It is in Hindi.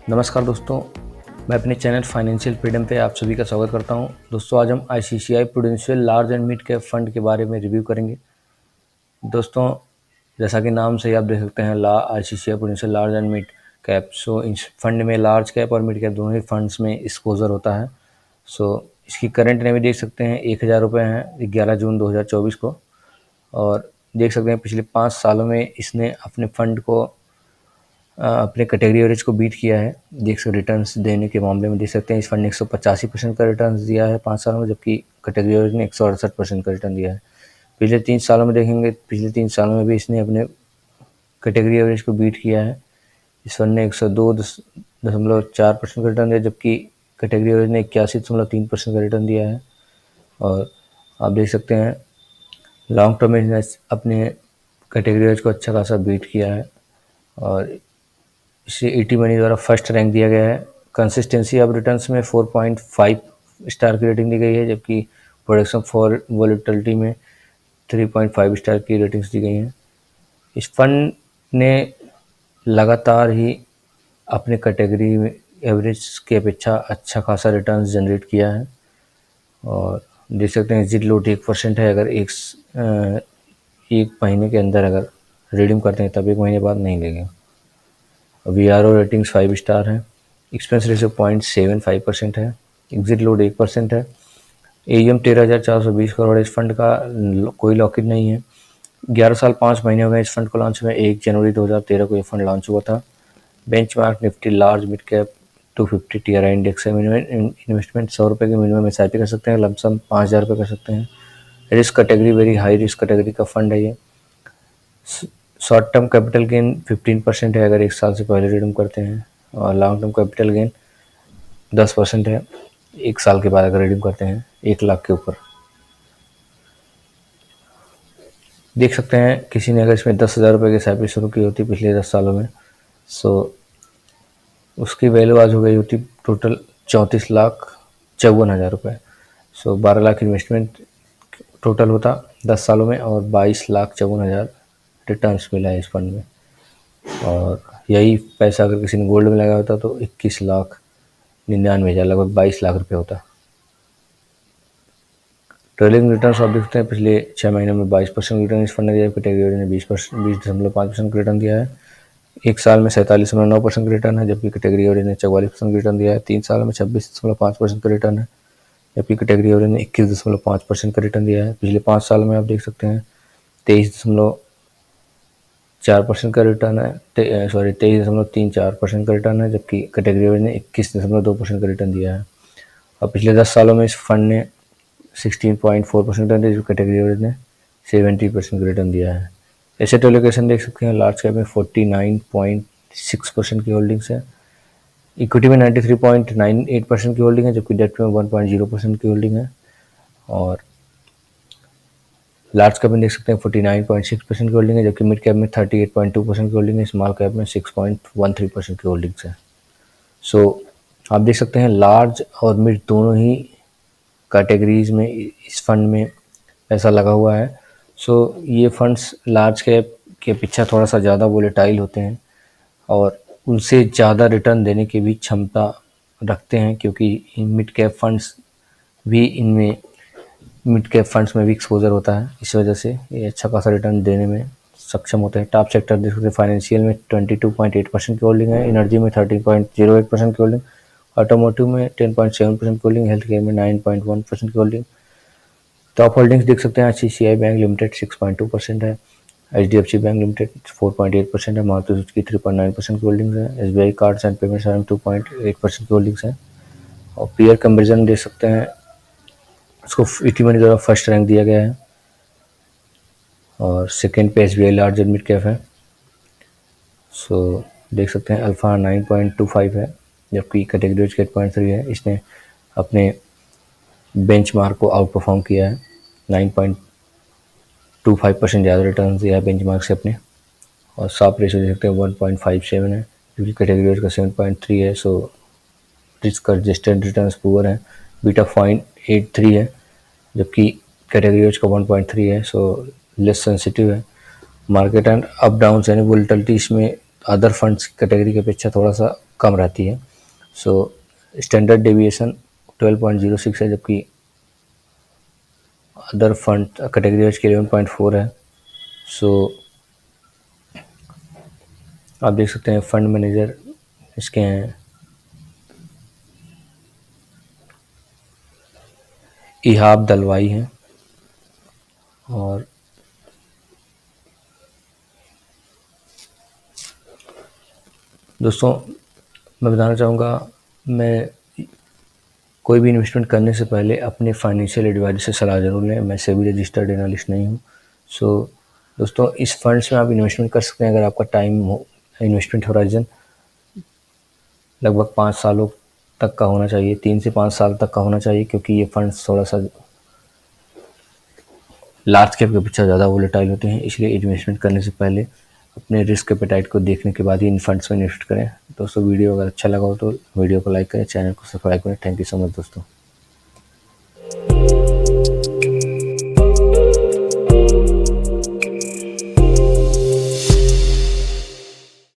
नमस्कार दोस्तों, मैं अपने चैनल फाइनेंशियल फ्रीडम पे आप सभी का स्वागत करता हूं। दोस्तों, आज हम ICICI Prudential large and mid cap fund के बारे में रिव्यू करेंगे। दोस्तों, जैसा कि नाम से ही आप देख सकते हैं, ICICI Prudential large and mid cap. So इस फंड में लार्ज कैप और मिड कैप दोनों ही फंड्स में एक्सपोजर होता है। सो इसकी करंट नेमी देख सकते हैं 1000 रुपये हैं 11 जून 2024 को। और देख सकते हैं पिछले 5 सालों में इसने अपने फंड को अपने कैटेगरी एवरेज को बीट किया है। देख सकते रिटर्न्स देने के मामले में देख सकते हैं इस फंड ने 185% का रिटर्न्स दिया है 5 सालों में, जबकि कैटेगरी एवरेज ने 168% का रिटर्न दिया है। पिछले 3 सालों में देखेंगे, पिछले 3 सालों में भी इसने अपने कैटेगरी एवरेज को बीट किया है। इस फंड ने 102.4% का रिटर्न दिया, जबकि कैटेगरी एवरेज ने 81.3% का रिटर्न दिया है। और आप देख सकते हैं लॉन्ग टर्म में इसने अपने कैटेगरी एवरेज को अच्छा खासा बीट किया है और इसे ईटी मनी द्वारा फर्स्ट रैंक दिया गया है। कंसिस्टेंसी ऑफ रिटर्न्स में 4.5 स्टार की रेटिंग दी गई है, जबकि प्रोडक्शन फॉर वॉलेटिलिटी में 3.5 स्टार की रेटिंग्स दी गई हैं। इस फंड ने लगातार ही अपने कैटेगरी में एवरेज की अपेक्षा अच्छा खासा रिटर्न्स जनरेट किया है। और देख सकते हैं एग्जिट लोट 1% है। अगर एक महीने के अंदर अगर रिडीम करते हैं तब 1 महीने बाद नहीं लेंगे। VRO रेटिंग्स 5 स्टार है। एक्सपेंस रेशियो 0.75% है। एग्जिट लोड 1% है। AUM 13,420 करोड़। इस फंड का कोई लॉक इन नहीं है। 11 साल 5 महीने हो गए इस फंड को लॉन्च हुए। 1 जनवरी 2013 को ये फंड लॉन्च हुआ था। Benchmark Nifty large mid cap 250 TRI index है। मिनिमम इन्वेस्टमेंट 100 रुपये की मिनिमम SIP कर सकते हैं। लमसम 5,000 रुपये कर सकते हैं। Risk category very high risk category का फंड है ये। शॉर्ट टर्म कैपिटल गेन 15% है अगर 1 साल से पहले रिडीम करते हैं, और लॉन्ग टर्म कैपिटल गेन 10% है 1 साल के बाद अगर रिडीम करते हैं 1 लाख के ऊपर। देख सकते हैं किसी ने अगर इसमें 10,000 रुपये की SIP शुरू की होती पिछले 10 सालों में, सो उसकी वैल्यू आज हो गई होती टोटल 34,54,000 रुपये। सो 12 लाख इन्वेस्टमेंट टोटल होता 10 सालों में और 22,54,000 रिटर्न्स मिला है इस फंड में। और यही पैसा अगर किसी ने गोल्ड में लगाया होता तो 21,99,000 लगभग 22 लाख रुपये होता। ट्रेलिंग रिटर्न आप देखते हैं पिछले 6 महीनों में 22% रिटर्न इस फंड ने दिया है। कैटेगरी ने 20.5% रिटर्न दिया है। 1 साल में 47.9% का रिटर्न है, जबकि कैटेगरी एवरेज ने 44% रिटर्न दिया है। 3 साल में 26.5% का रिटर्न है, जबकि कैटेगरी एवरेज ने 21.5% का रिटर्न दिया है। पिछले 5 साल में आप देख सकते हैं 23.4% का रिटर्न है, 23.34% का रिटर्न है, जबकि कैटेगरी एवरेज ने 21.2% का रिटर्न दिया है। और पिछले 10 सालों में इस फंड ने 16.4% रिटर्न दिया, जो कैटेगरी एवरेज ने 70% का रिटर्न दिया है। एसेट एलोकेशन देख सकते हैं लार्ज कैप में 49.6% की होल्डिंग्स है। इक्विटी में 93.98% की होल्डिंग है, जबकि डेट में 1.0% की होल्डिंग है। और लार्ज कैप में देख सकते हैं 49.6% की होल्डिंग है, जबकि मिड कैप में 38.2% की होल्डिंग है। स्मॉल कैप में 6.13% की होल्डिंग्स है। सो आप देख सकते हैं लार्ज और मिड दोनों ही कैटेगरीज में इस फंड में पैसा लगा हुआ है। सो ये फंड्स लार्ज कैप के पीछे थोड़ा सा ज़्यादा वोलेटाइल होते हैं और उनसे ज़्यादा रिटर्न देने की भी क्षमता रखते हैं, क्योंकि मिड कैप फंड्स भी एक्सपोजर होता है। इस वजह से ये अच्छा खासा रिटर्न देने में सक्षम होते हैं। टॉप सेक्टर देख सकते हैं फाइनेंशियल में 22.8% की होल्डिंग है। एनर्जी में 13.08% की होल्डिंग। ऑटोमोटिव में 10.7% की होल्डिंग। हेल्थ केयर में 9.1% की होल्डिंग। टॉप होल्डिंग्स देख सकते हैं ICICI बैंक लिमिटेड 6.2% है। HDFC बैंक लिमिटेड 4.8% है। मारुति सुजुकी 3.9% की होल्डिंग्स है। SBI कार्ड्स एंड पेमेंट्स 2.8% की होल्डिंग्स है। और पीयर कंपेरिजन देख सकते हैं, उसको ईटी मनी द्वारा फर्स्ट रैंक दिया गया है और सेकेंड पे SBI large and mid cap है। सो देख सकते हैं अल्फा 9.25 है, जबकि कैटेगरी 8.3 है। इसने अपने बेंचमार्क को आउट परफॉर्म किया है। 9.25% ज़्यादा रिटर्न दिया है बेंचमार्क से अपने। और सॉप रेशियो देख सकते हैं 1.57 है, क्योंकि कैटेगरी का 7.3 है। So risk adjusted returns poor है। बीटा 0.83 है, जबकि कैटेगरी का 1.3 है। सो लेस सेंसिटिव है। मार्केट एंड अप डाउन यानी वोलेटिलिटी इसमें अदर फंड्स कैटेगरी की अपेक्षा थोड़ा सा कम रहती है। सो स्टैंडर्ड डेविएशन 12.06 है, जबकि अदर फंड कैटेगरी वाइज के 11.4 है। सो आप देख सकते हैं फंड मैनेजर इसके हैं इहाब दलवाई हैं। और दोस्तों मैं बताना चाहूँगा, मैं कोई भी इन्वेस्टमेंट करने से पहले अपने फाइनेंशियल एडवाइजर से सलाह ज़रूर लें। मैं सेबी रजिस्टर्ड एनालिस्ट नहीं हूँ। सो दोस्तों इस फंड्स में आप इन्वेस्टमेंट कर सकते हैं अगर आपका टाइम हो, इन्वेस्टमेंट होराइजन लगभग 5 सालों तक का होना चाहिए, 3 से 5 साल तक का होना चाहिए, क्योंकि ये फंड्स थोड़ा सा लार्ज कैप के अपेक्षा ज़्यादा वोलेटाइल होते हैं। इसलिए इन्वेस्टमेंट करने से पहले अपने रिस्क एपेटाइट को देखने के बाद ही इन फंड्स में इन्वेस्ट करें। दोस्तों वीडियो अगर अच्छा लगा हो तो वीडियो को लाइक करें, चैनल को सब्सक्राइब करें। थैंक यू सो मच दोस्तों।